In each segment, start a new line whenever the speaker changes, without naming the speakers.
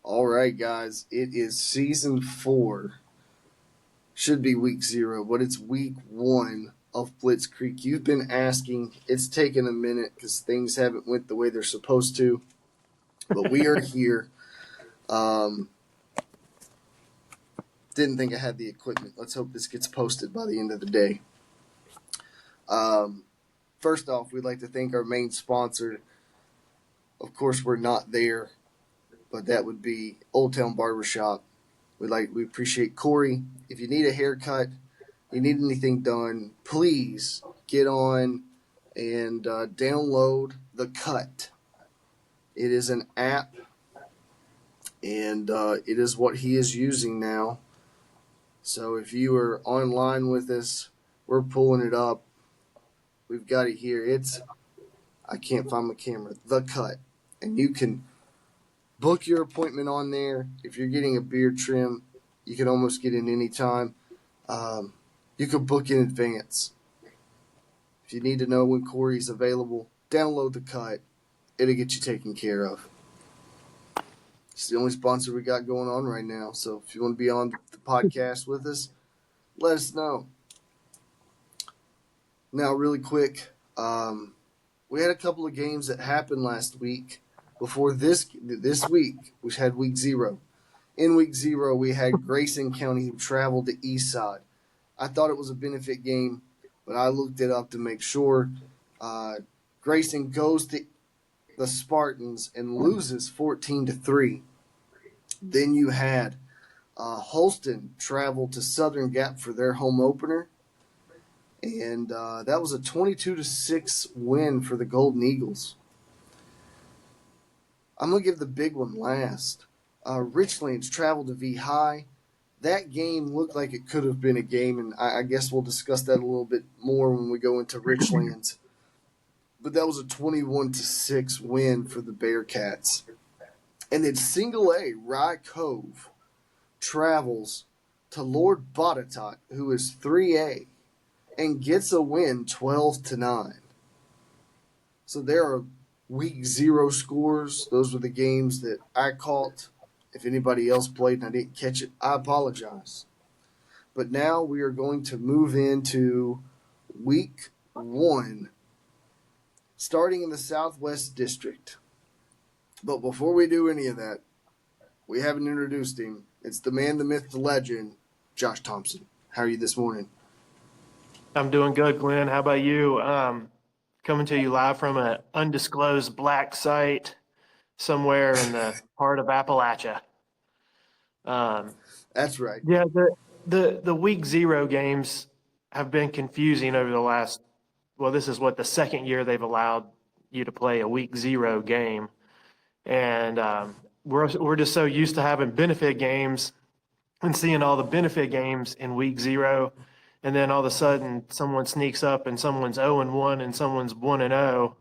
All right, guys. It is season 4. Should be week 0, but it's week 1 of Blitz Creek. You've been asking. It's taken a minute because things haven't went the way they're supposed to, but we are here. Um, didn't think I had the equipment. Let's hope this gets posted by the end of the day. First off, we'd like to thank our main sponsor. Of course, we're not there, but that would be Old Town Barbershop. We appreciate Corey. If you need a haircut, you need anything done, please get on and download The Cut. It is an app, and it is what he is using now. So if you are online with us, we're pulling it up. We've got it here. I can't find my camera. The Cut. And you can book your appointment on there. If you're getting a beard trim, you can almost get in any time. You can book in advance. If you need to know when Corey's available, download The Cut. It'll get you taken care of. It's the only sponsor we got going on right now. So if you want to be on the podcast with us, let us know. Now, really quick, we had a couple of games that happened last week. Before this week, we had week 0. In week 0, we had Grayson County who traveled to Eastside. I thought it was a benefit game, but I looked it up to make sure. Grayson goes to the Spartans and loses 14-3. Then you had Holston travel to Southern Gap for their home opener, and that was a 22-6 win for the Golden Eagles. I'm going to give the big one last. Richlands traveled to V High. That game looked like it could have been a game, and I guess we'll discuss that a little bit more when we go into Richlands. But that was a 21-6 win for the Bearcats. And then single A, Rye Cove travels to Lord Botetourt, who is 3A, and gets a win 12-9. So there are week 0 scores. Those were the games that I caught. If anybody else played and I didn't catch it, I apologize. But now we are going to move into week 1, starting in the Southwest District. But before we do any of that, we haven't introduced him. It's the man, the myth, the legend, Josh Thompson. How are you this morning?
I'm doing good, Glenn. How about you? Coming to you live from an undisclosed black site somewhere in the heart of Appalachia.
That's right.
Yeah, the week 0 games have been confusing over the last. Well, this is what the second year they've allowed you to play a week 0 game, and we're just so used to having benefit games and seeing all the benefit games in week 0. And then all of a sudden, someone sneaks up and someone's 0-1 and someone's 1-0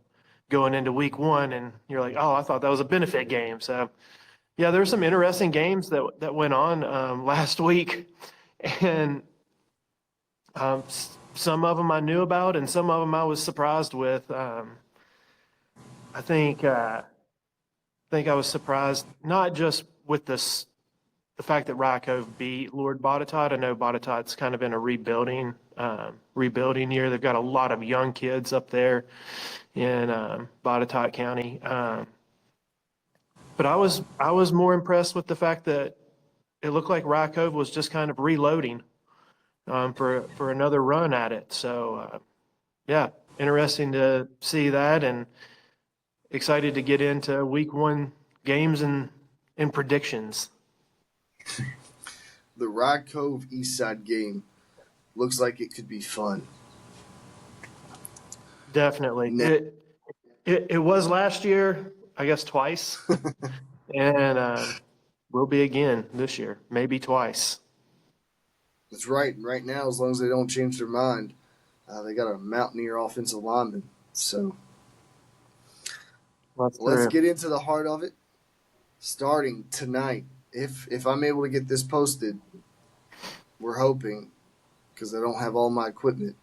going into week 1, and you're like, oh, I thought that was a benefit game. So, yeah, there's some interesting games that went on last week, and some of them I knew about, and some of them I was surprised with. I think I was surprised not just with the fact that Rye Cove beat Lord Botetourt. I know Botetourt's kind of in a rebuilding year. They've got a lot of young kids up there in Botetourt County. But I was more impressed with the fact that it looked like Rye Cove was just kind of reloading for another run at it. So yeah, interesting to see that, and excited to get into week 1 games and predictions.
The Rye Cove Eastside game looks like it could be fun.
Definitely. It was last year, I guess twice, and will be again this year, maybe twice.
That's right. Right now, as long as they don't change their mind, they got a Mountaineer offensive lineman. So let's get into the heart of it. Starting tonight, if I'm able to get this posted, we're hoping, because I don't have all my equipment.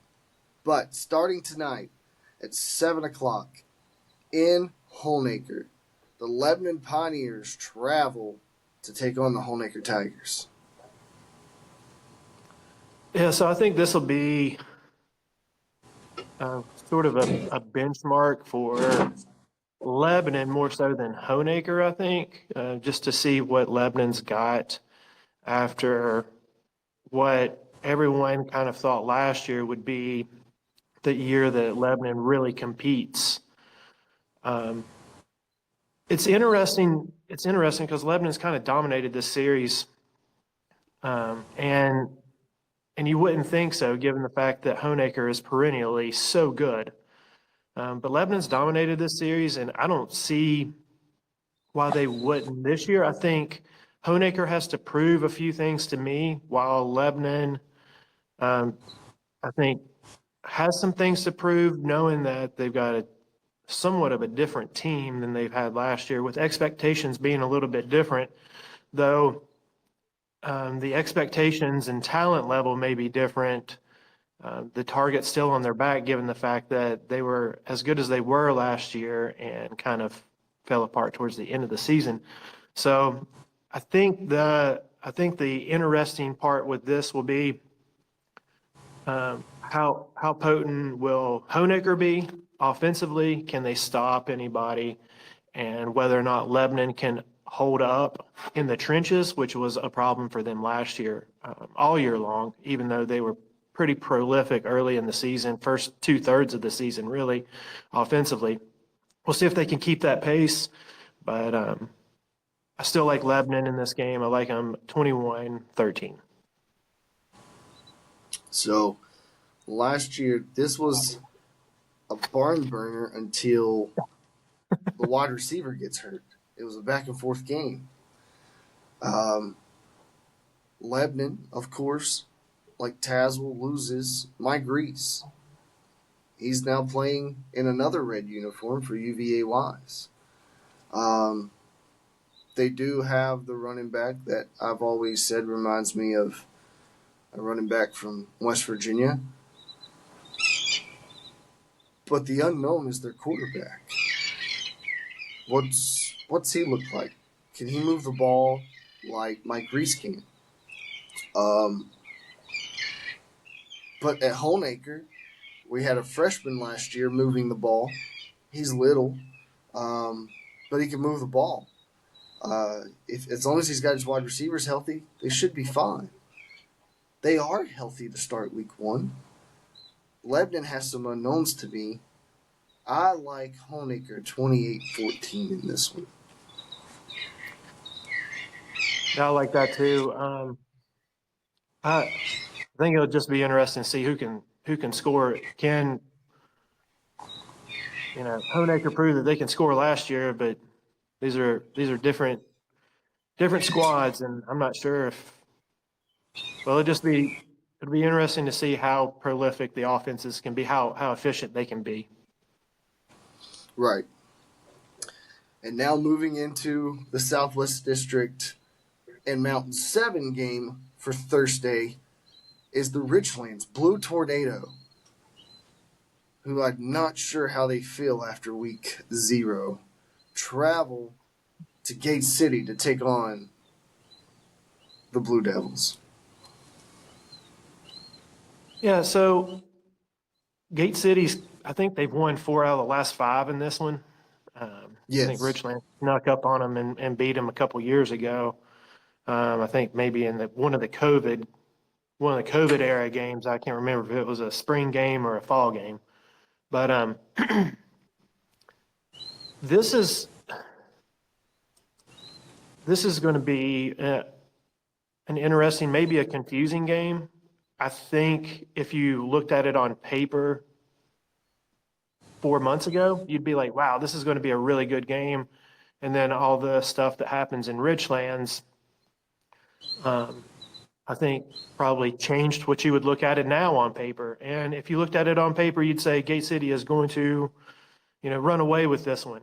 But starting tonight at 7 o'clock in Holnaker, the Lebanon Pioneers travel to take on the Honaker Tigers.
Yeah, so I think this will be sort of a benchmark for Lebanon more so than Honaker, I think, just to see what Lebanon's got after what everyone kind of thought last year would be the year that Lebanon really competes. It's interesting. It's interesting because Lebanon's kind of dominated this series, and you wouldn't think so, given the fact that Honaker is perennially so good. But Lebanon's dominated this series, and I don't see why they wouldn't this year. I think Honaker has to prove a few things to me, while Lebanon, I think, has some things to prove, knowing that they've got a somewhat of a different team than they've had last year, with expectations being a little bit different, though the expectations and talent level may be different. The target's still on their back, given the fact that they were as good as they were last year and kind of fell apart towards the end of the season. So I think the interesting part with this will be how potent will Honaker be offensively? Can they stop anybody? And whether or not Lebanon can hold up in the trenches, which was a problem for them last year, all year long, even though they were pretty prolific early in the season, first 2/3 of the season, really, offensively. We'll see if they can keep that pace, but I still like Lebanon in this game. I like them 21-13.
So last year, this was a barn burner until the wide receiver gets hurt. It was a back and forth game. Um, Lebanon, of course, like Tazewell, loses Mike Reese. He's now playing in another red uniform for UVA Wise. Um, they do have the running back that I've always said reminds me of a running back from West Virginia. But the unknown is their quarterback. What's he look like? Can he move the ball like Mike Reese can? Um, but at Honaker, we had a freshman last year moving the ball. He's little, but he can move the ball. If as long as he's got his wide receivers healthy, they should be fine. They are healthy to start week one. Lebanon has some unknowns to me. I like Honaker 28-14 in this one.
Yeah, I like that too. I think it'll just be interesting to see who can score. Can Honaker proved that they can score last year, but these are different squads, and I'm not sure if well it'll be interesting to see how prolific the offenses can be, how efficient they can be.
Right. And now moving into the Southwest District and Mountain 7 game for Thursday is the Richlands Blue Tornado, who I'm not sure how they feel after week 0, travel to Gate City to take on the Blue Devils.
Yeah, so Gate City's, I think they've won 4 out of the last 5 in this one. I think
Yes.
Richland snuck up on them and beat them a couple years ago. I think maybe in one of the COVID era games. I can't remember if it was a spring game or a fall game. But this is going to be an interesting, maybe a confusing game. I think if you looked at it on paper 4 months ago, you'd be like, wow, this is going to be a really good game. And then all the stuff that happens in Richlands, I think probably changed what you would look at it now on paper. And if you looked at it on paper, you'd say Gate City is going to, run away with this one.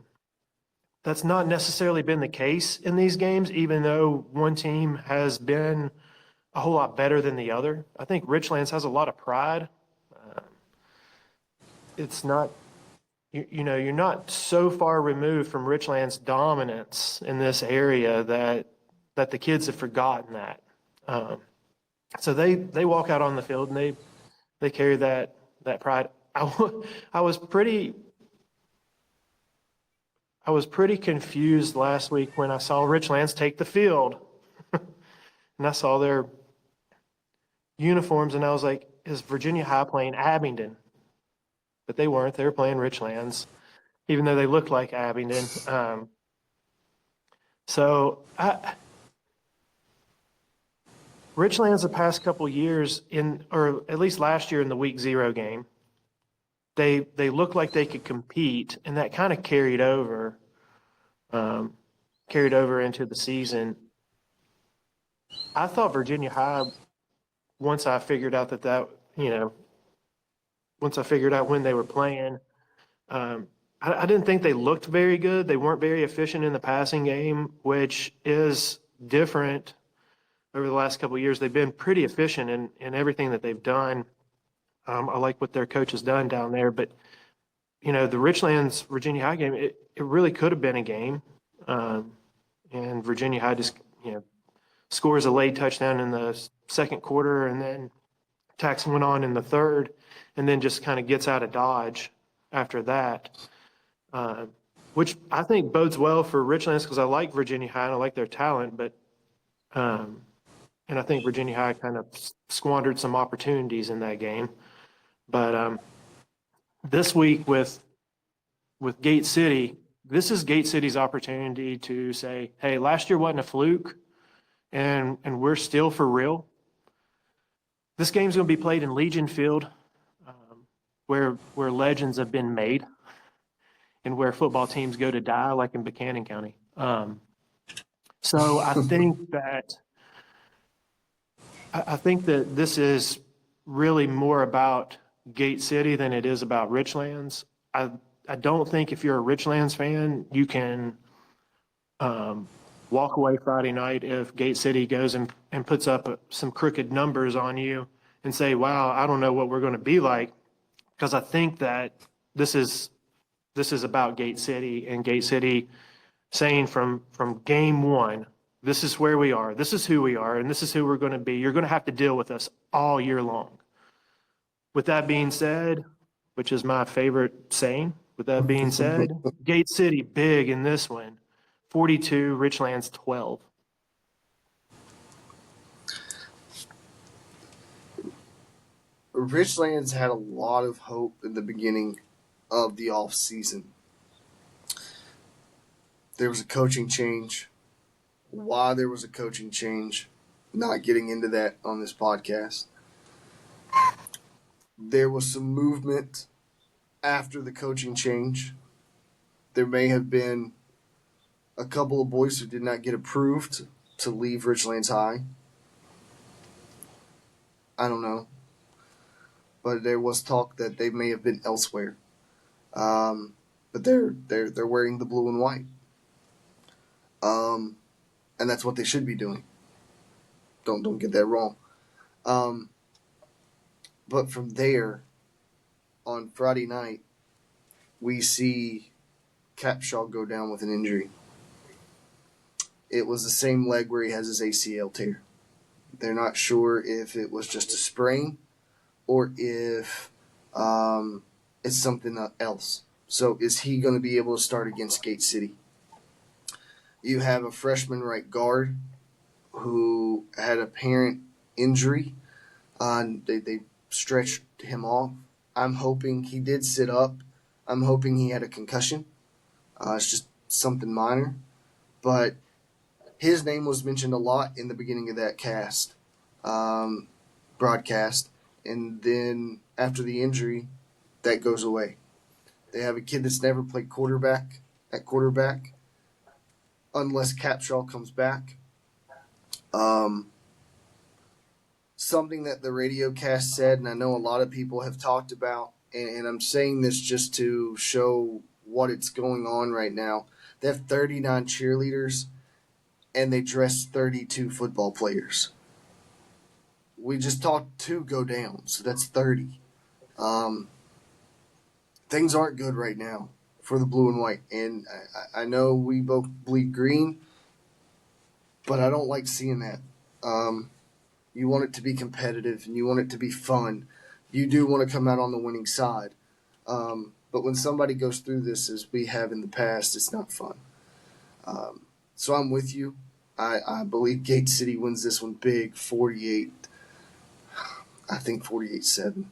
That's not necessarily been the case in these games, even though one team has been a whole lot better than the other. I think Richlands has a lot of pride. It's not, you're not so far removed from Richlands' dominance in this area that that the kids have forgotten that. Um, so they walk out on the field and they carry that pride. I was pretty I was pretty confused last week when I saw Richlands take the field, and I saw their uniforms, and I was like, "Is Virginia High playing Abingdon?" But they weren't. They were playing Richlands, even though they looked like Abingdon. So Richlands the past couple years or at least last year in the week 0 game, they looked like they could compete, and that kind of um, carried over into the season. I thought Virginia High, once I figured out once I figured out when they were playing, um, I didn't think they looked very good. They weren't very efficient in the passing game, which is different over the last couple of years. They've been pretty efficient in everything that they've done. I like what their coach has done down there, but the Richlands Virginia High game, it really could have been a game. Um, and Virginia High just, scores a late touchdown in the second quarter, and then Tax went on in the third, and then just kind of gets out of Dodge after that, uh, which I think bodes well for Richlands because I like Virginia High and I like their talent, but um, and I think Virginia High kind of squandered some opportunities in that game. But this week with Gate City, this is Gate City's opportunity to say, hey, last year wasn't a fluke, and we're still for real. This game's going to be played in Legion Field, where legends have been made and where football teams go to die, like in Buchanan County. So I think that this is really more about Gate City than it is about Richlands. I don't think if you're a Richlands fan, you can walk away Friday night if Gate City goes and puts up some crooked numbers on you and say, wow, I don't know what we're going to be like. Because I think that this is about Gate City and Gate City saying from game one, this is where we are, this is who we are, and this is who we're going to be. You're going to have to deal with us all year long. With that being said, which is my favorite saying, with that being said, Gate City big in this one, 42, Richlands 12.
Richlands had a lot of hope in the beginning of the off season. There was a coaching change. Why there was a coaching change, not getting into that on this podcast. There was some movement after the coaching change. There may have been a couple of boys who did not get approved to leave Richlands High. I don't know. But there was talk that they may have been elsewhere. But they're wearing the blue and white. And that's what they should be doing. Don't get that wrong. But from there, on Friday night, we see Capshaw go down with an injury. It was the same leg where he has his ACL tear. They're not sure if it was just a sprain or if it's something else. So is he going to be able to start against Gate City? You have a freshman right guard who had a apparent injury. They stretched him off. I'm hoping he did sit up. I'm hoping he had a concussion. It's just something minor. But his name was mentioned a lot in the beginning of that broadcast. And then after the injury, that goes away. They have a kid that's never played quarterback at quarterback unless Capshaw comes back. Something that the radio cast said, and I know a lot of people have talked about, and I'm saying this just to show what it's going on right now. They have 39 cheerleaders, and they dress 32 football players. We just talked 2 go down, so that's 30. Things aren't good right now for the blue and white, and I know we both bleed green, but I don't like seeing that. You want it to be competitive and you want it to be fun. You do want to come out on the winning side. But when somebody goes through this, as we have in the past, it's not fun. So I'm with you. I believe Gate City wins this one big, 48. I think 48-7.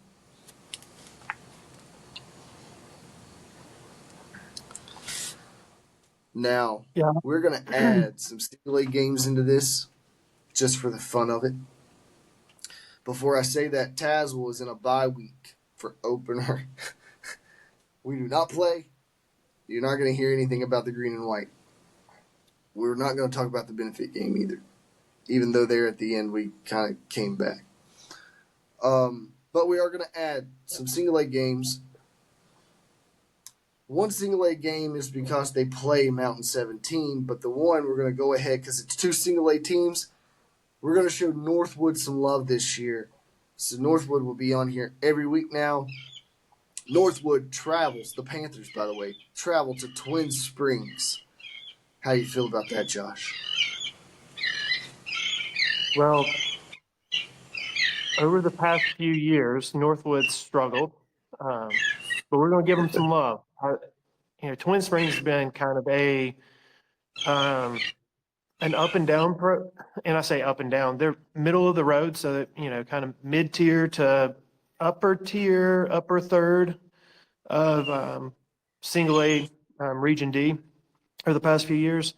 Now,
Yeah.
we're going to add some single A games into this just for the fun of it. Before I say that, Tazewell is in a bye week for opener. We do not play. You're not going to hear anything about the green and white. We're not going to talk about the benefit game either, even though there at the end we kind of came back. But we are going to add some single A games. One single A game is because they play Mountain 17, but the one we're going to go ahead because it's two single A teams. We're going to show Northwood some love this year. So Northwood will be on here every week now. Northwood travels, the Panthers, by the way, travel to Twin Springs. How do you feel about that, Josh?
Well, over the past few years, Northwood struggled, but we're going to give them some love. Twin Springs has been kind of an up and down and I say up and down. They're middle of the road, so that, kind of mid tier to upper tier, upper third of single A Region D over the past few years.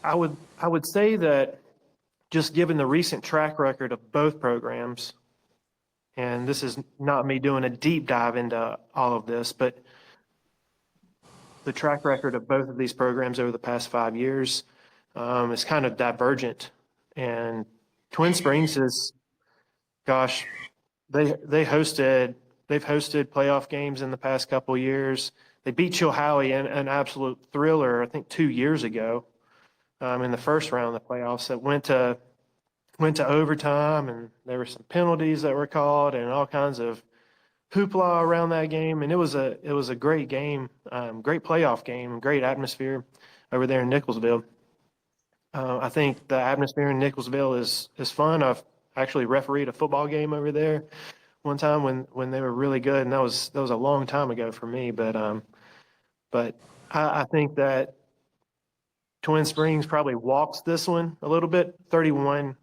I would say that just given the recent track record of both programs, and this is not me doing a deep dive into all of this, but the track record of both of these programs over the past 5 years is kind of divergent. And Twin Springs is, gosh, they've hosted playoff games in the past couple of years. They beat Chilhowie in an absolute thriller, I think 2 years ago, in the first round of the playoffs. That went to overtime, and there were some penalties that were called, and all kinds of hoopla around that game. And it was a great game, great playoff game, great atmosphere over there in Nicholsville. I think the atmosphere in Nicholsville is fun. I've actually refereed a football game over there one time when they were really good, and that was a long time ago for me. But I think that Twin Springs probably walks this one a little bit, 31-7.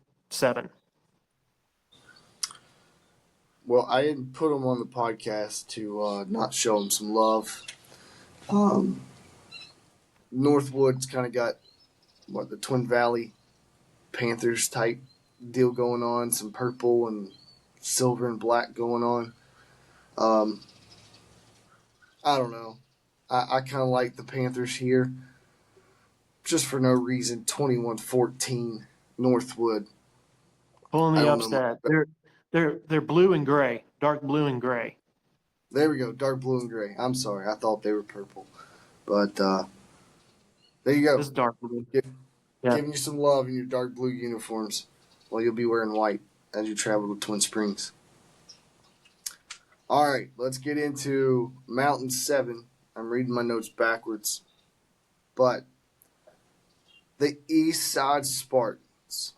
Well, I didn't put them on the podcast to not show them some love. Northwood's kind of got the Twin Valley Panthers type deal going on, some purple and silver and black going on. I don't know. I kind of like the Panthers here, just for no reason. 21-14 Northwood.
Pulling
I
the
don't know.
upset. They're blue and gray, dark blue and gray.
There we go, dark blue and gray. I'm sorry, I thought they were purple, but there you go.
It's dark blue.
Give,
Yeah.
Giving you some love in your dark blue uniforms, while you'll be wearing white as you travel to Twin Springs. All right, let's get into Mountain 7. I'm reading my notes backwards, but the East Side Spartans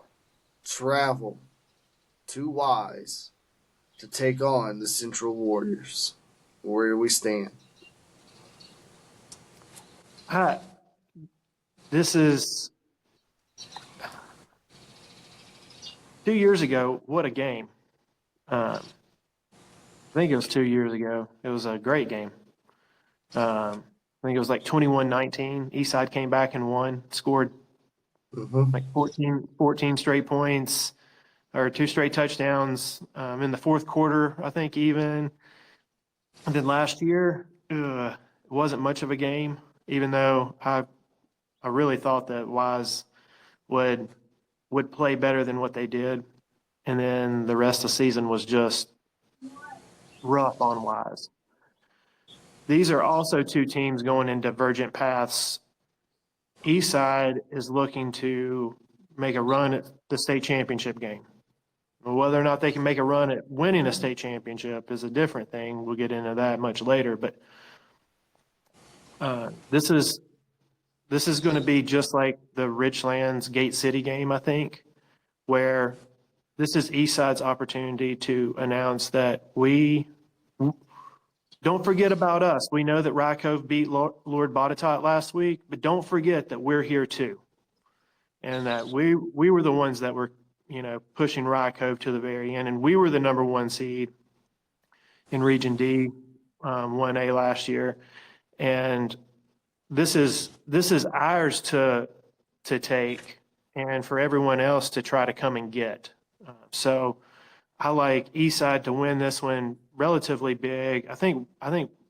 travel to Wise to take on the Central Warriors. Where do we stand?
This is 2 years ago. What a game. I think it was 2 years ago. It was a great game. I think it was like 21-19. Eastside came back and won, scored like 14 straight points or 2 straight touchdowns in the fourth quarter, I think even. And then last year, it wasn't much of a game, even though I really thought that Wise would play better than what they did. And then the rest of the season was just rough on Wise. These are also 2 teams going in divergent paths. Eastside is looking to make a run at the state championship game. Whether or not they can make a run at winning a state championship is a different thing. We'll get into that much later. But this is this is going to be just like the Richlands Gate City game, I think, where this is Eastside's opportunity to announce that we don't forget about us. We know that Rye Cove beat Lord Botetourt last week, but don't forget that we're here too. And that we were the ones that were, pushing Rye Cove to the very end. And we were the number one seed in Region D, 1A last year. And this is ours to take and for everyone else to try to come and get. So I like Eastside to win this one relatively big. I think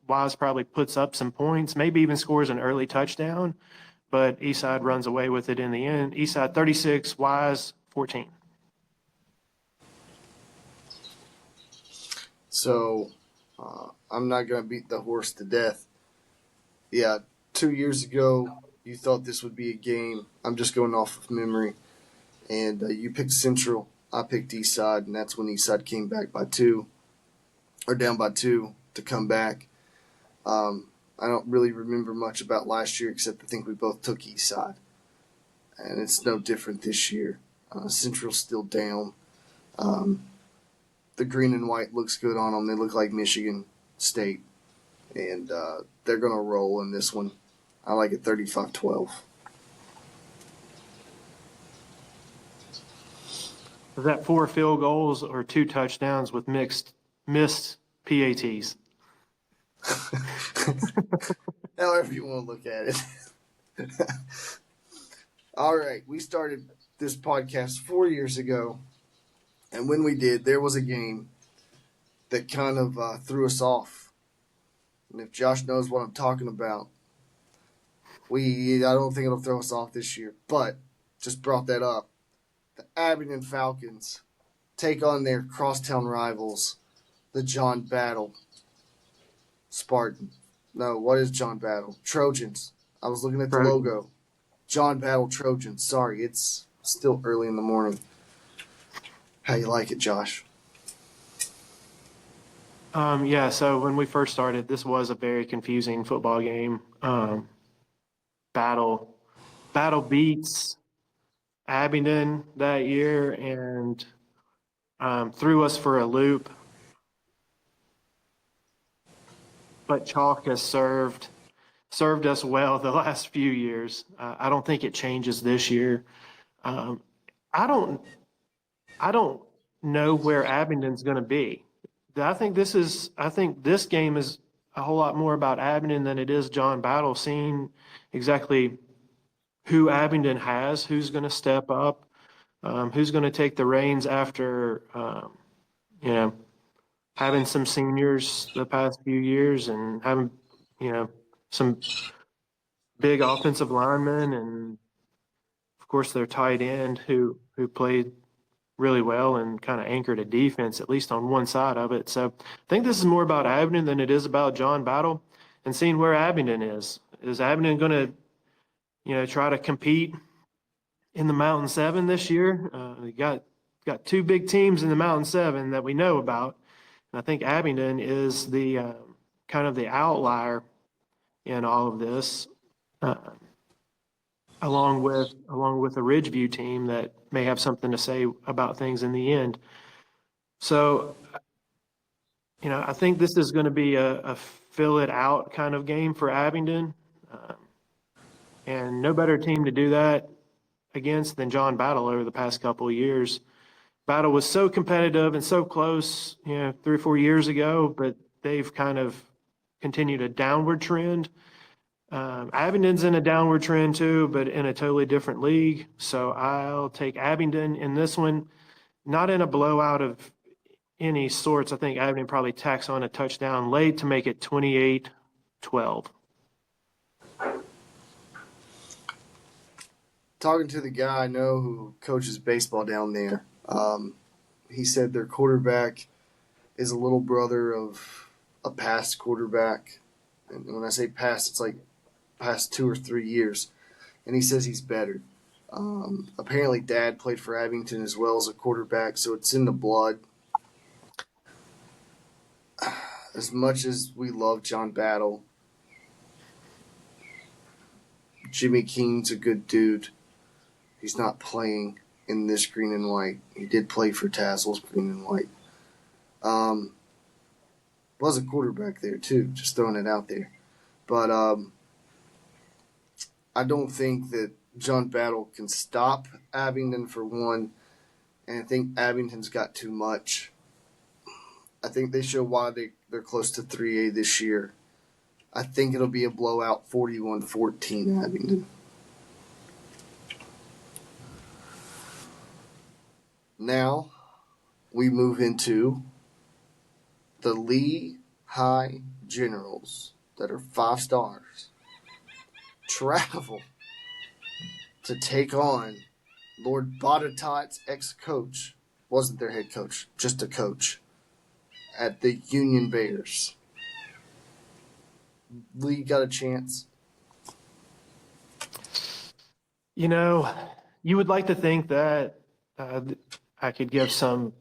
Wise probably puts up some points, maybe even scores an early touchdown, but Eastside runs away with it in the end. Eastside 36, Wise 14.
So I'm not going to beat the horse to death. Yeah, 2 years ago, you thought this would be a game. I'm just going off of memory. And you picked Central. I picked Eastside, and that's when Eastside came back by 2, or down by 2 to come back. I don't really remember much about last year except I think we both took Eastside. And it's no different this year. Central's still down. The green and white looks good on them. They look like Michigan State. And they're going to roll in this one. I like it 35-12.
Is that 4 field goals or 2 touchdowns with missed PATs?
However you want to look at it. All right, we started this podcast 4 years ago, and when we did, there was a game that kind of threw us off. And if Josh knows what I'm talking about, I don't think it'll throw us off this year, but just brought that up. The Abingdon Falcons take on their crosstown rivals, the John Battle Spartan. No, what is John Battle? Trojans. I was looking at the logo. John Battle Trojans. Sorry, it's still early in the morning. How you like it, Josh?
Yeah, so when we first started, this was a very confusing football game. Battle beats Abingdon that year and threw us for a loop. But chalk has served us well the last few years. I don't think it changes this year. I don't know where Abingdon's going to be. I think this game is a whole lot more about Abingdon than it is John Battle, seeing exactly who Abingdon has, who's going to step up, who's going to take the reins after, having some seniors the past few years and having, some big offensive linemen and, of course, their tight end who played really well and kind of anchored a defense, at least on one side of it. So I think this is more about Abingdon than it is about John Battle and seeing where Abingdon is. Is Abingdon going to, try to compete in the Mountain 7 this year? We got 2 big teams in the Mountain 7 that we know about. And I think Abingdon is the kind of the outlier in all of this, along with a Ridgeview team that may have something to say about things in the end. So, I think this is going to be a fill it out kind of game for Abingdon, and no better team to do that against than John Battle over the past couple of years. Battle was so competitive and so close, 3 or 4 years ago, but they've kind of continued a downward trend. Abingdon's in a downward trend too, but in a totally different league. So I'll take Abingdon in this one, not in a blowout of any sorts. I think Abingdon probably tacks on a touchdown late to make it 28-12.
Talking to the guy I know who coaches baseball down there, he said their quarterback is a little brother of a past quarterback. And when I say past, it's like past 2 or 3 years. And he says he's better. Apparently, Dad played for Abington as well as a quarterback, so it's in the blood. As much as we love John Battle, Jimmy King's a good dude. He's not playing in this green and white. He did play for Tassels, green and white. Was a quarterback there too, just throwing it out there. But I don't think that John Battle can stop Abingdon for one, and I think Abington's got too much. I think they show why they're close to 3A this year. I think it'll be a blowout 41-14 Abingdon. Now we move into the Lee High Generals that are 5 stars travel to take on Lord Botetott's ex-coach, wasn't their head coach, just a coach, at the Union Bears. Lee got a chance.
You know, you would like to think that I could give some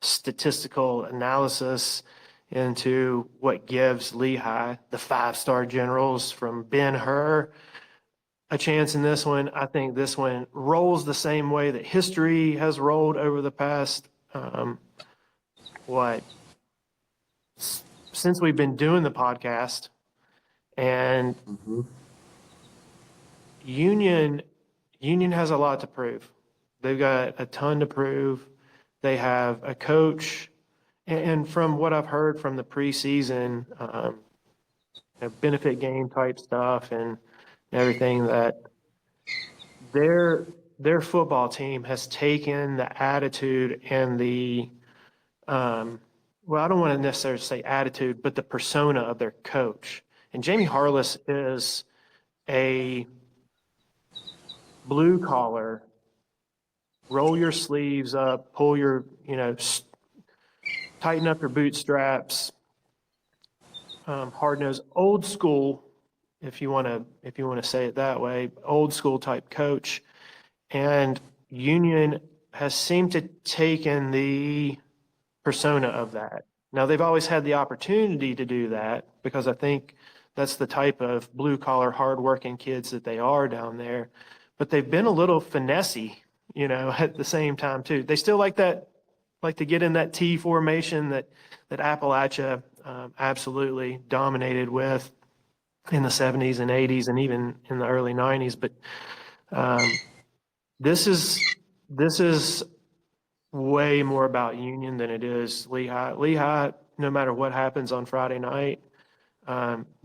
statistical analysis into what gives Lehigh, the 5-star generals from Ben-Hur, a chance in this one. I think this one rolls the same way that history has rolled over the past, since we've been doing the podcast. And Union has a lot to prove. They've got a ton to prove. They have a coach, and from what I've heard from the preseason, benefit game type stuff and everything, that their football team has taken the attitude and the well, I don't want to necessarily say attitude, but the persona of their coach. And Jamie Harless is a blue collar, roll your sleeves up, pull your, tighten up your bootstraps, hard-nosed, old school, if you want to say it that way, old school type coach. And Union has seemed to taken the persona of that. Now, they've always had the opportunity to do that because I think that's the type of blue-collar, hard-working kids that they are down there. But they've been a little finessey, at the same time too. They still like to get in that T formation that Appalachia absolutely dominated with in the 70s and 80s and even in the early 90s. But this is way more about Union than it is Lehigh. Lehigh, no matter what happens on Friday night,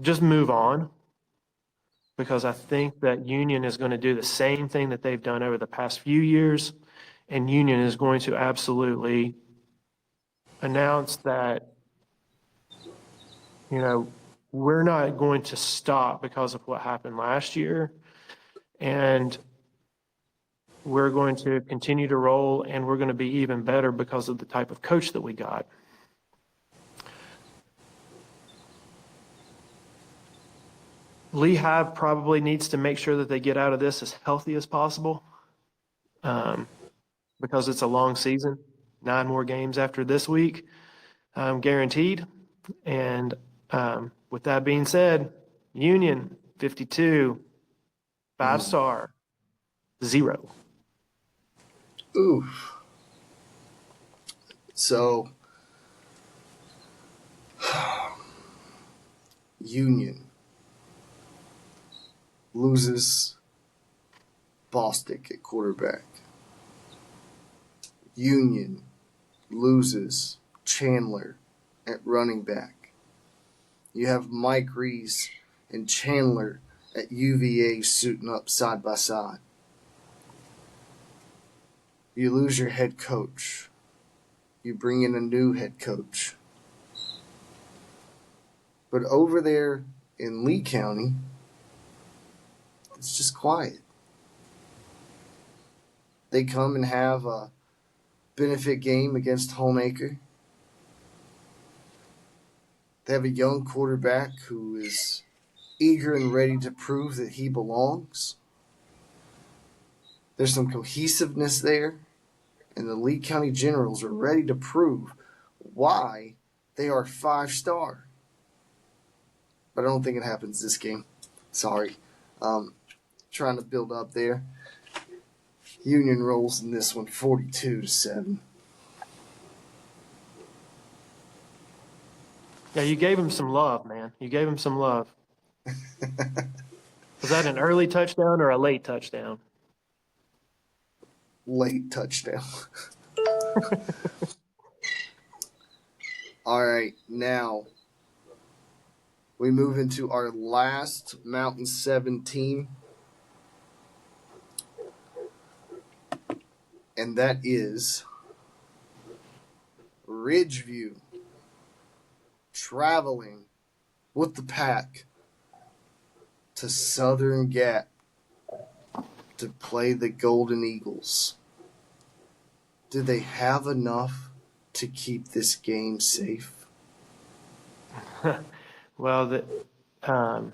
just move on, because I think that Union is going to do the same thing that they've done over the past few years, and Union is going to absolutely announce that, we're not going to stop because of what happened last year, and we're going to continue to roll, and we're going to be even better because of the type of coach that we got. Lehigh probably needs to make sure that they get out of this as healthy as possible, because it's a long season, 9 more games after this week, guaranteed. And with that being said, Union 52, 5-star, 0.
Oof. So, Union loses Bostic at quarterback. Union loses Chandler at running back. You have Mike Reese and Chandler at UVA suiting up side by side. You lose your head coach. You bring in a new head coach. But over there in Lee County, it's just quiet. They come and have a benefit game against Homeacre. They have a young quarterback who is eager and ready to prove that he belongs. There's some cohesiveness there, and the Lee County Generals are ready to prove why they are 5-star. But I don't think it happens this game. Sorry. trying to build up there. Union rolls in this one 42-7.
Yeah, you gave him some love, man. You gave him some love. Was that an early touchdown or a late touchdown?
Late touchdown. All right, now we move into our last Mountain 7 team, and that is Ridgeview, traveling with the pack to Southern Gap to play the Golden Eagles. Do they have enough to keep this game safe?
Well, are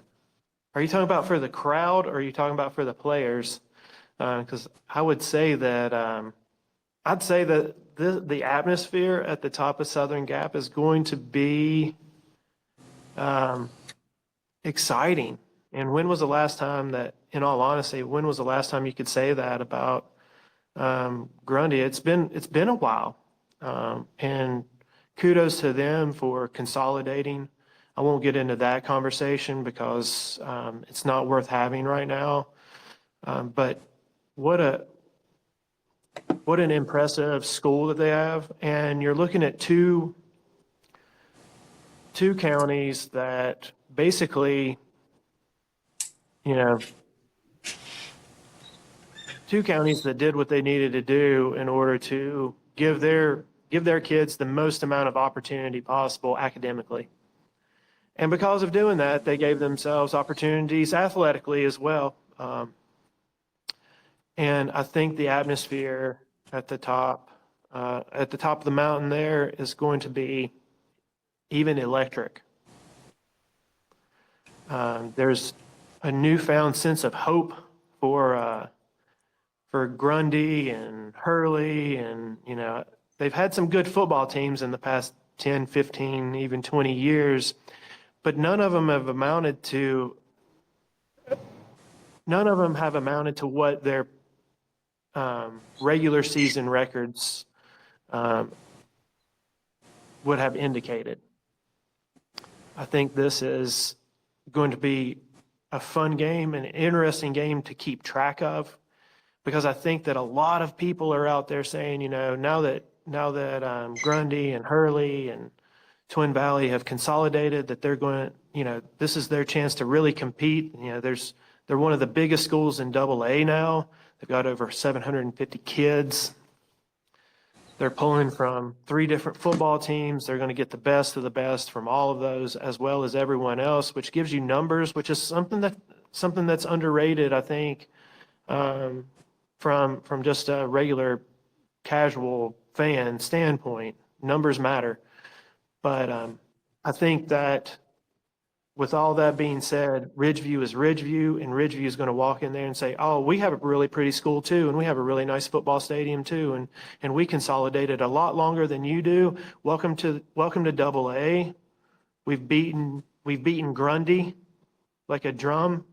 you talking about for the crowd or are you talking about for the players? Because I would say that I'd say that the atmosphere at the top of Southern Gap is going to be exciting. And when was the last time that, in all honesty, when was the last time you could say that about Grundy? It's been a while, and kudos to them for consolidating. I won't get into that conversation because it's not worth having right now. But what an impressive school that they have, and you're looking at two counties that basically, you know, two counties that did what they needed to do in order to give their kids the most amount of opportunity possible academically. And because of doing that, they gave themselves opportunities athletically as well. And I think the atmosphere at the top of the mountain there is going to be even electric. There's a newfound sense of hope for Grundy and Hurley, and they've had some good football teams in the past 10, 15, even 20 years, but none of them have amounted to what their regular season records would have indicated. I think this is going to be a fun game, an interesting game to keep track of, because I think that a lot of people are out there saying, now that Grundy and Hurley and Twin Valley have consolidated, that they're going to, this is their chance to really compete. They're one of the biggest schools in AA now. They've got over 750 kids. They're pulling from 3 different football teams. They're going to get the best of the best from all of those, as well as everyone else, which gives you numbers, which is something that's underrated, I think, from just a regular casual fan standpoint. Numbers matter. But I think that with all that being said, Ridgeview is Ridgeview, and Ridgeview is going to walk in there and say, oh, we have a really pretty school too, and we have a really nice football stadium too, and we consolidated a lot longer than you do. Welcome to AA. We've beaten Grundy like a drum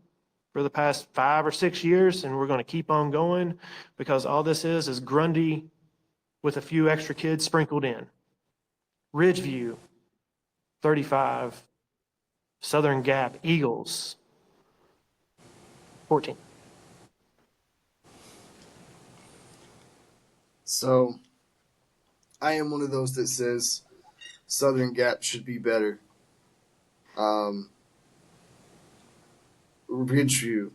for the past 5 or 6 years, and we're going to keep on going, because all this is Grundy with a few extra kids sprinkled in. Ridgeview, 35. Southern Gap Eagles, 14.
So, I am one of those that says Southern Gap should be better. Ridgeview,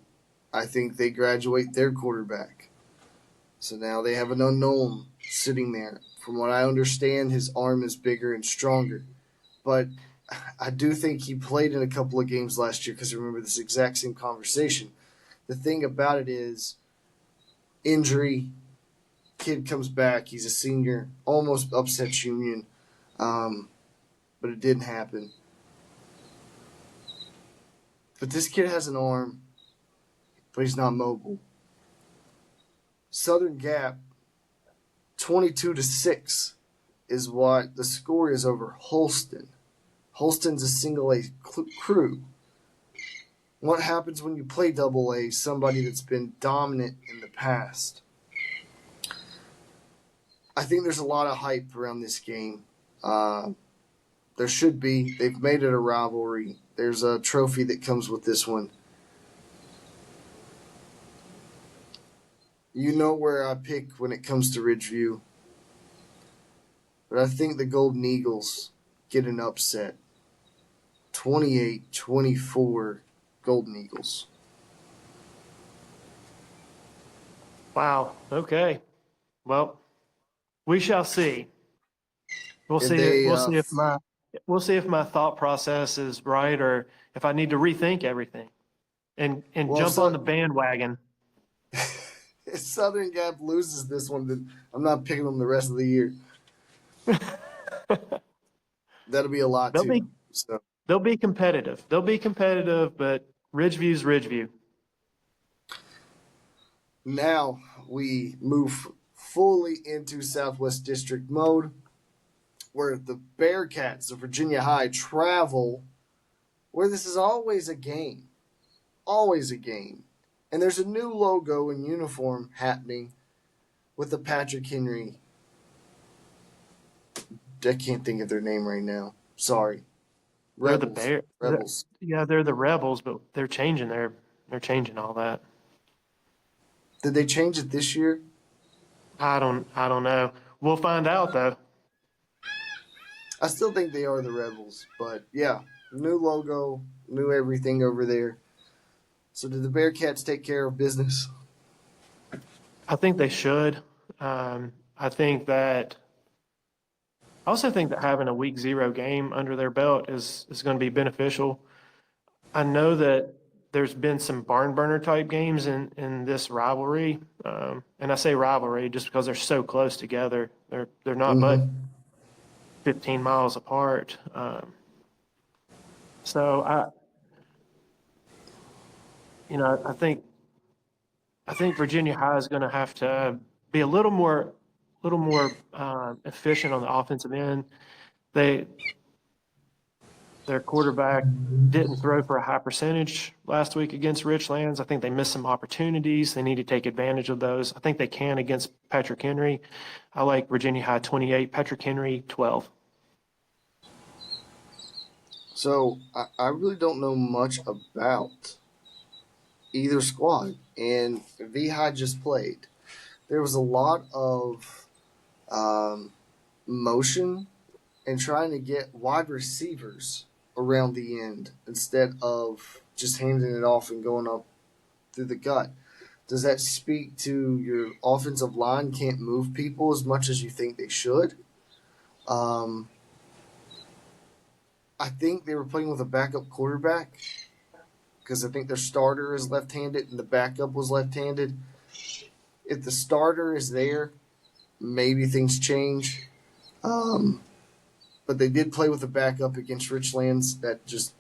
I think they graduate their quarterback. So now they have an unknown sitting there. From what I understand, his arm is bigger and stronger. But I do think he played in a couple of games last year, because I remember this exact same conversation. The thing about it is injury, kid comes back, he's a senior, almost upsets Union, but it didn't happen. But this kid has an arm, but he's not mobile. Southern Gap, 22-6 is what the score is over Holston. Holston's a single A crew. What happens when you play Double A, somebody that's been dominant in the past? I think there's a lot of hype around this game. There should be. They've made it a rivalry. There's a trophy that comes with this one. You know where I pick when it comes to Ridgeview. But I think the Golden Eagles get an upset. 28-24 Golden Eagles.
Wow. Okay. Well, we shall see. We'll
And
see.
they
We'll see if my thought process is right, or if I need to rethink everything and
well,
jump on the
so
bandwagon.
if Southern Gap loses this one, then I'm not picking them the rest of the year. That'll be a lot
They'll
too.
be
So
they'll be competitive. They'll be competitive, but Ridgeview's Ridgeview.
now we move fully into Southwest District mode, where the Bearcats of Virginia High travel, where this is always a game. Always a game. And there's a new logo and uniform happening with the Patrick Henry. I can't think of their name right now. Sorry.
They're the
Rebels.
bear.
Rebels.
Yeah, they're the rebels, but they're changing they're changing all that.
Did they change it this year?
I don't know. We'll find out though.
I still think they are the Rebels, but yeah, new logo, new everything over there. So did the Bearcats take care of business?
I think they should. I think that. I also think that having a week zero game under their belt is going to be beneficial. I know that there's been some barn burner type games in this rivalry, and I say rivalry just because they're so close together. They're not but
Mm-hmm.
15 miles apart. So I think Virginia High is going to have to be a little more efficient on the offensive end. They Their quarterback didn't throw for a high percentage last week against Richlands. I think they missed some opportunities. They need to take advantage of those. I think they can against Patrick Henry. I like Virginia High 28, Patrick Henry 12.
So I really don't know much about either squad, and V High just played. There was a lot of um, motion and trying to get wide receivers around the end instead of just handing it off and going up through the gut. Does that speak to your offensive line can't move people as much as you think they should? Um, I think they were playing with a backup quarterback because I think their starter is left handed and the backup was left handed. If the starter is there, maybe things change. Um, but they did play with a backup against Richlands. That just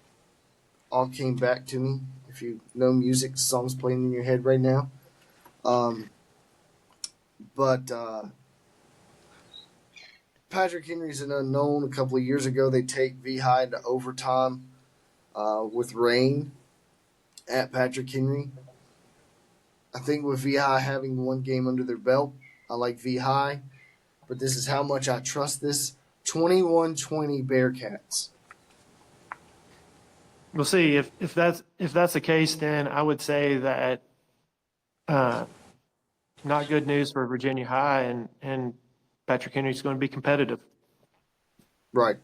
all came back to me. If you know music, songs playing in your head right now. Um, but Patrick Henry's an unknown. A couple of years ago, they take V High to overtime with rain at Patrick Henry. I think with V High having one game under their belt, I like V High, but this is how much I trust this. 21-20 Bearcats.
We'll see if that's the case. Then I would say that uh, not good news for Virginia High, and Patrick Henry's going to be competitive.
Right.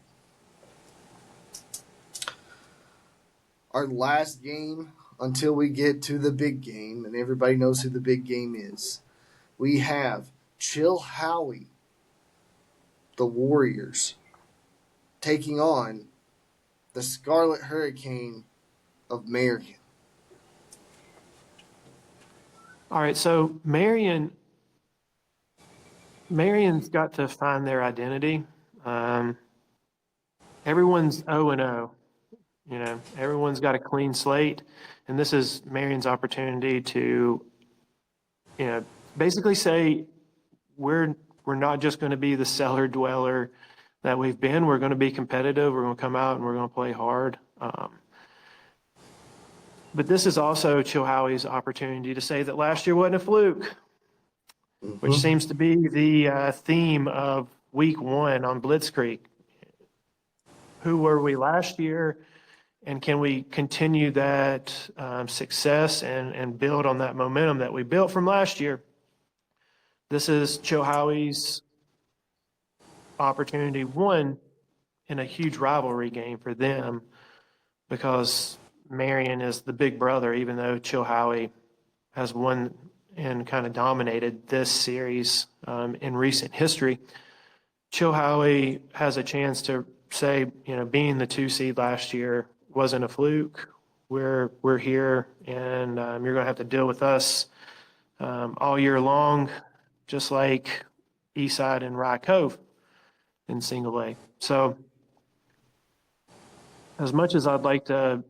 Our last game until we get to the big game, and everybody knows who the big game is. We have Chilhowie, the Warriors, taking on the Scarlet Hurricane of Marion.
All right, so Marion's got to find their identity. Um, everyone's 0-0. Everyone's got a clean slate, and this is Marion's opportunity to, basically say we're not just going to be the cellar dweller that we've been. We're going to be competitive. We're going to come out and we're going to play hard. But this is also Chilhowie's opportunity to say that last year wasn't a fluke, which
Mm-hmm.
seems to be the theme of week one on Blitzkrieg. Who were we last year? And can we continue that success and build on that momentum that we built from last year? This is Chilhowie's opportunity, one, in a huge rivalry game for them, because Marion is the big brother, even though Chilhowie has won and kind of dominated this series in recent history. Chilhowie has a chance to say, being the 2 seed last year wasn't a fluke. We're here, and you're going to have to deal with us all year long, just like Eastside and Rye Cove in single A. So as much as I'd like to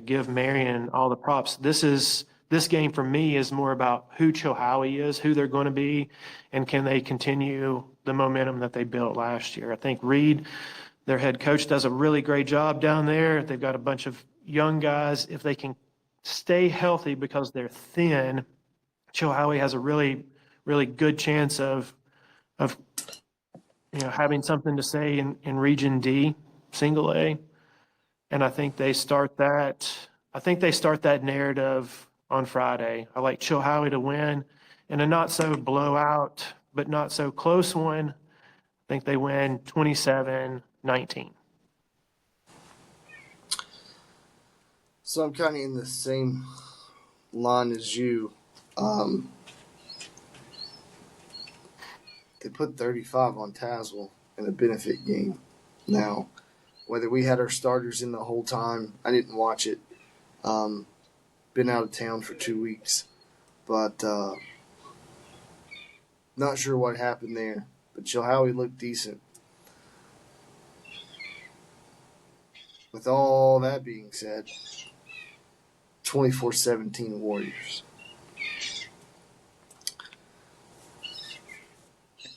give Marion all the props, this game for me is more about who Chilhowie is, who they're going to be, and can they continue the momentum that they built last year. I think Reed, their head coach, does a really great job down there. They've got a bunch of young guys. If they can stay healthy because they're thin, Chilhowie has a really, really good chance of having something to say in Region D, Single A. And I think they start that. I think they start that narrative on Friday. I like Chilhowie to win in a not so blowout, but not so close one. I think they win 27-19.
So I'm kind of in the same line as you. They put 35 on Tazewell in a benefit game. Now, whether we had our starters in the whole time, I didn't watch it. Been out of town for 2 weeks, but not sure what happened there. But Chilhowie looked decent. With all that being said, 24-17 Warriors.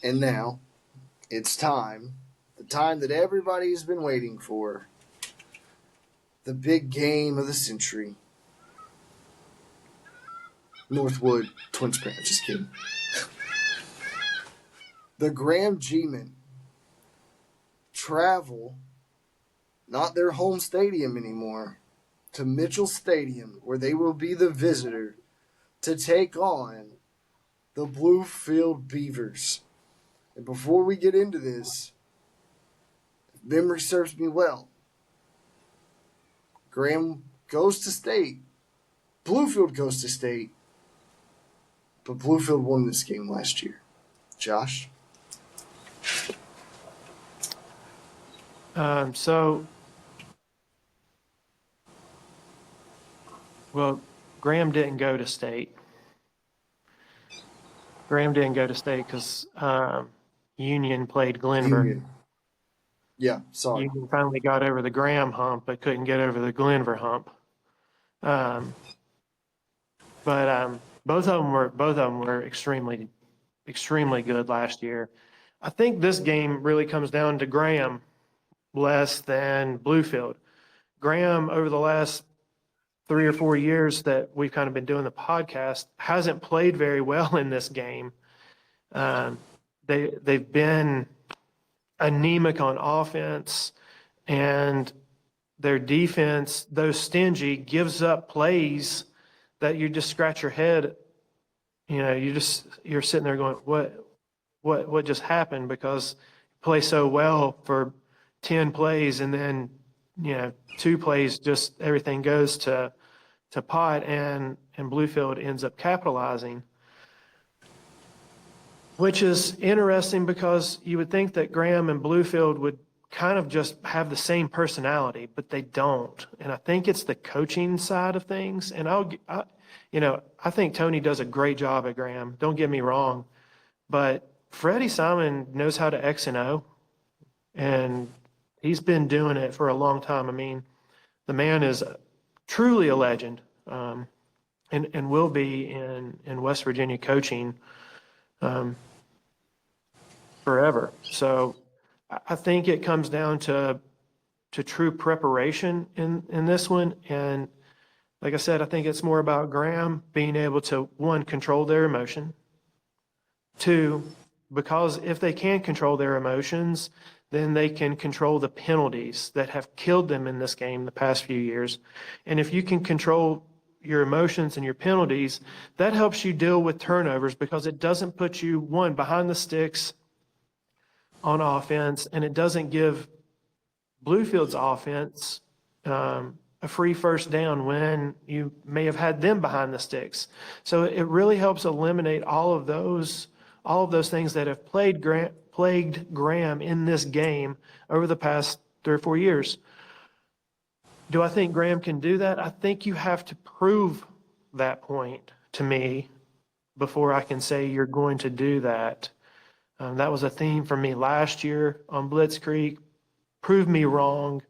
And now, it's time. The time that everybody's been waiting for. The big game of the century. Northwood Twins Parent. Just kidding. The Graham G-men travel, not their home stadium anymore, to Mitchell Stadium, where they will be the visitor to take on the Bluefield Beavers. And before we get into this, if memory serves me well, Graham goes to state, Bluefield goes to state, but Bluefield won this game last year. Josh?
Graham didn't go to state. Graham didn't go to state because Union played Glenver.
Union. Yeah, sorry.
Union finally got over the Graham hump, but couldn't get over the Glenver hump. But both of them were extremely, extremely good last year. I think this game really comes down to Graham less than Bluefield. Graham, over the last 3 or 4 years that we've kind of been doing the podcast, hasn't played very well in this game. They've been anemic on offense, and their defense, though stingy, gives up plays that you just scratch your head. You're sitting there going, what just happened? Because you play so well for 10 plays, and then 2 plays, just everything goes to pot, and Bluefield ends up capitalizing, which is interesting because you would think that Graham and Bluefield would kind of just have the same personality, but they don't. And I think it's the coaching side of things. And I think Tony does a great job at Graham. Don't get me wrong, but Freddie Simon knows how to X and O, and he's been doing it for a long time. I mean, the man is truly a legend, and will be in West Virginia coaching forever. So I think it comes down to true preparation in this one. And Like I said, I think it's more about Graham being able to, one, control their emotion. Two, because if they can control their emotions, then they can control the penalties that have killed them in this game the past few years. And if you can control your emotions and your penalties, that helps you deal with turnovers because it doesn't put you, one, behind the sticks on offense, and it doesn't give Bluefield's offense a free first down when you may have had them behind the sticks. So it really helps eliminate all of those things that have plagued Graham in this game over the past 3 or 4 years. Do I think Graham can do that? I think you have to prove that point to me before I can say you're going to do that. That was a theme for me last year on Blitzkrieg. Prove me wrong,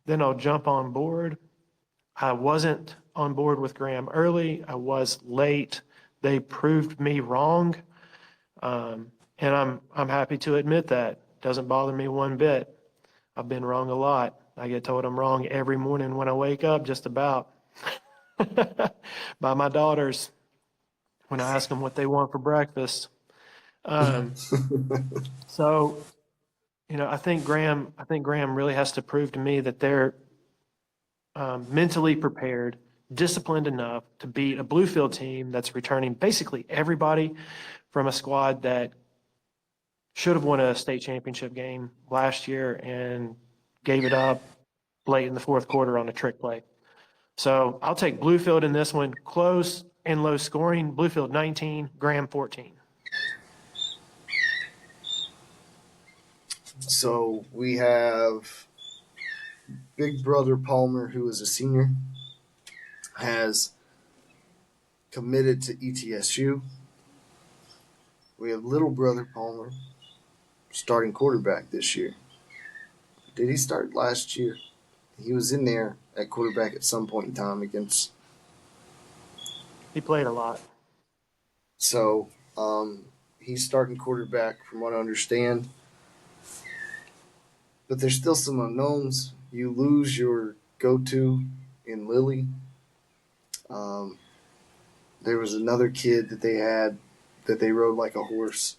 then I'll jump on board. I wasn't on board with Graham early. I was late. They proved me wrong. And I'm happy to admit that. Doesn't bother me one bit. I've been wrong a lot. I get told I'm wrong every morning when I wake up, just about, by my daughters when I ask them what they want for breakfast. Um, so, I think Graham really has to prove to me that they're mentally prepared, disciplined enough to beat a Bluefield team that's returning basically everybody from a squad that should have won a state championship game last year and gave it up late in the fourth quarter on a trick play. So I'll take Bluefield in this one, close and low scoring. Bluefield 19, Graham 14.
So we have Big Brother Palmer, who is a senior, has committed to ETSU. We have Little Brother Palmer, starting quarterback this year. Did he start last year? He was in there at quarterback at some point in time against.
He played a lot.
So he's starting quarterback from what I understand. But there's still some unknowns. You lose your go-to in Lily. There was another kid that they had that they rode like a horse.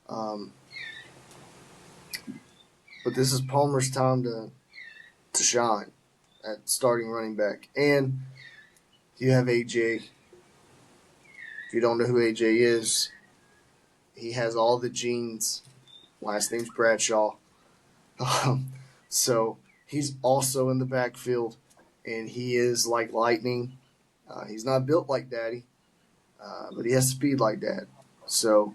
But this is Palmer's time to shine at starting running back. And you have AJ. If you don't know who AJ is, he has all the genes. Last name's Bradshaw. So he's also in the backfield, and he is like lightning. He's not built like Daddy, but he has speed like Dad. So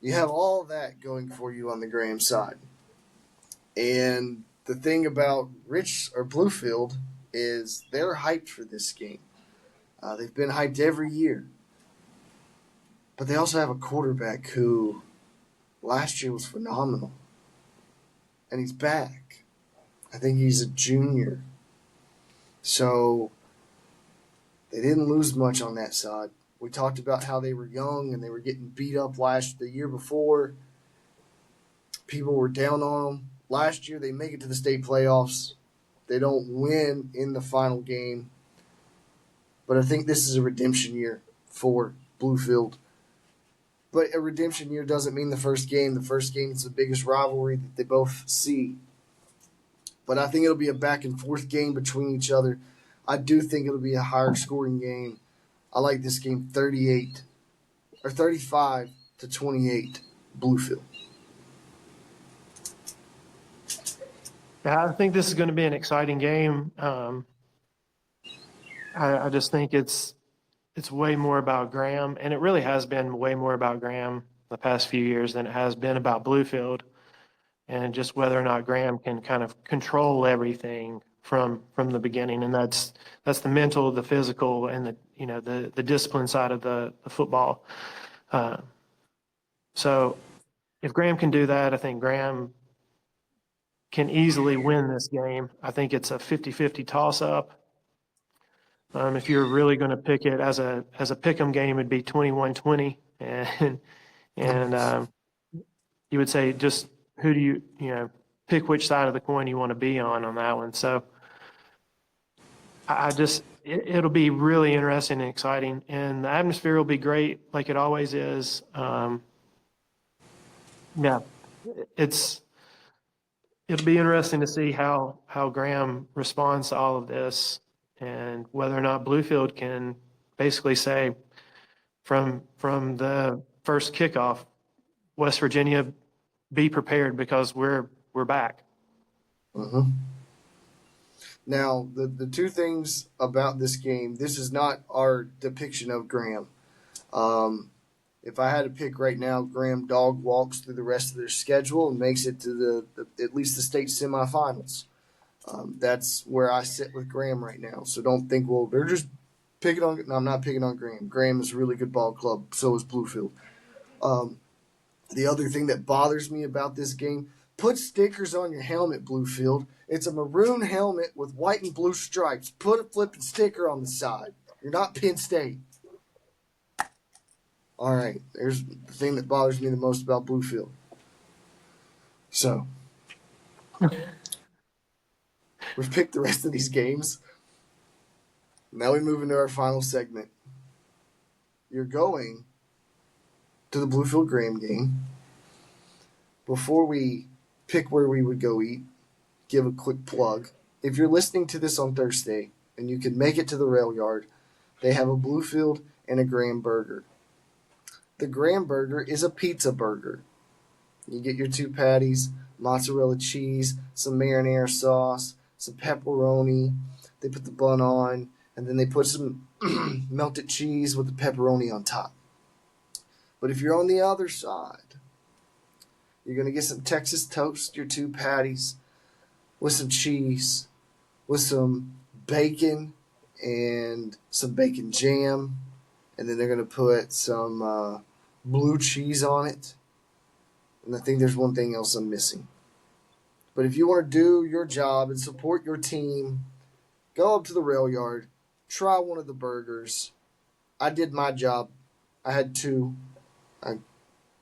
you have all that going for you on the Graham side. And the thing about Rich or Bluefield is they're hyped for this game. They've been hyped every year. But they also have a quarterback who last year was phenomenal. And he's back. I think he's a junior. So they didn't lose much on that side. We talked about how they were young and they were getting beat up the year before. People were down on them. Last year they make it to the state playoffs. They don't win in the final game. But I think this is a redemption year for Bluefield. But a redemption year doesn't mean the first game. The first game is the biggest rivalry that they both see. But I think it'll be a back and forth game between each other. I do think it'll be a higher scoring game. I like this game 35-28 Bluefield.
Yeah, I think this is going to be an exciting game. I just think it's way more about Graham, and it really has been way more about Graham the past few years than it has been about Bluefield, and just whether or not Graham can kind of control everything from the beginning, and that's the mental, the physical, and the discipline side of the football. So if Graham can do that, I think Graham can easily win this game. I think it's a 50-50 toss-up. If you're really going to pick it as a pick'em game, it'd be 21-20, and you would say just who do you pick which side of the coin you want to be on that one. So I just, it'll be really interesting and exciting, and the atmosphere will be great, like it always is. Yeah, it's it'll be interesting to see how Graham responds to all of this, and whether or not Bluefield can basically say from the first kickoff, West Virginia, be prepared because we're back.
Mm-hmm. Now, the two things about this game, this is not our depiction of Graham. Um, if I had to pick right now, Graham dog walks through the rest of their schedule and makes it to the at least the state semifinals. That's where I sit with Graham right now. So don't think, well, they're just picking on. No, I'm not picking on Graham. Graham is a really good ball club. So is Bluefield. Um, the other thing that bothers me about this game, put stickers on your helmet, Bluefield. It's a maroon helmet with white and blue stripes. Put a flipping sticker on the side. You're not Penn State. All right, there's the thing that bothers me the most about Bluefield. So, we've picked the rest of these games. Now we move into our final segment. You're going to the Bluefield Graham game. Before we pick where we would go eat, give a quick plug. If you're listening to this on Thursday and you can make it to the rail yard, they have a Bluefield and a Graham burger. The Graham burger is a pizza burger. You get your two patties, mozzarella cheese, some marinara sauce, some pepperoni. They put the bun on, and then they put some melted cheese with the pepperoni on top. But if you're on the other side, you're going to get some Texas toast, your two patties, with some cheese, with some bacon and some bacon jam. And then they're going to put some blue cheese on it. And I think there's one thing else I'm missing. But if you want to do your job and support your team, go up to the rail yard, try one of the burgers. I did my job. I had two. I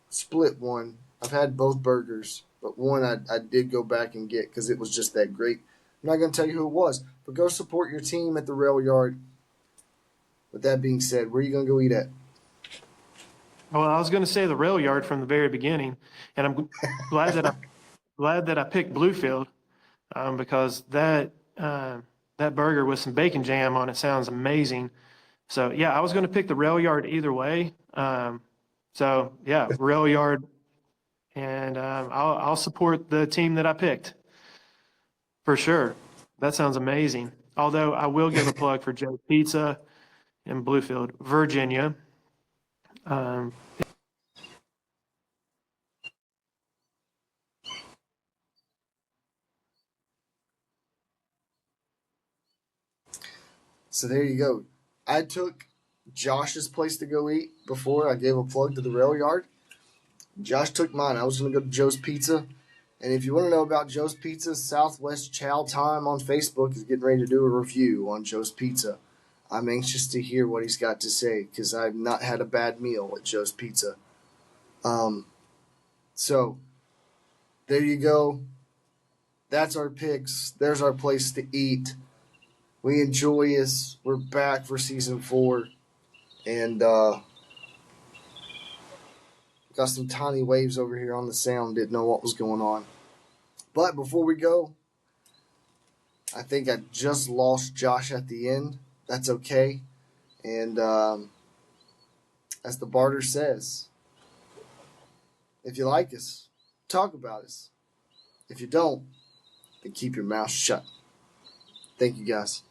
split one. I've had both burgers, but one I did go back and get because it was just that great. I'm not going to tell you who it was, but go support your team at the rail yard. With that being said, where are you going to go eat at?
Well, I was going to say the rail yard from the very beginning, and I'm glad that I picked Bluefield, because that burger with some bacon jam on it sounds amazing. So yeah, I was going to pick the rail yard either way. So yeah, rail yard, and I'll support the team that I picked for sure. That sounds amazing. Although I will give a plug for Joe's Pizza in Bluefield, Virginia. Um,
So there you go. I took Josh's place to go eat before I gave a plug to the rail yard. Josh took mine. I was going to go to Joe's Pizza. And if you want to know about Joe's Pizza, Southwest Chow Time on Facebook is getting ready to do a review on Joe's Pizza. I'm anxious to hear what he's got to say because I've not had a bad meal at Joe's Pizza. So there you go. That's our picks. There's our place to eat. We enjoy this. We're back for season 4. And got some tiny waves over here on the sound. Didn't know what was going on. But before we go, I think I just lost Josh at the end. That's okay. And as the barter says, if you like us, talk about us. If you don't, then keep your mouth shut. Thank you, guys.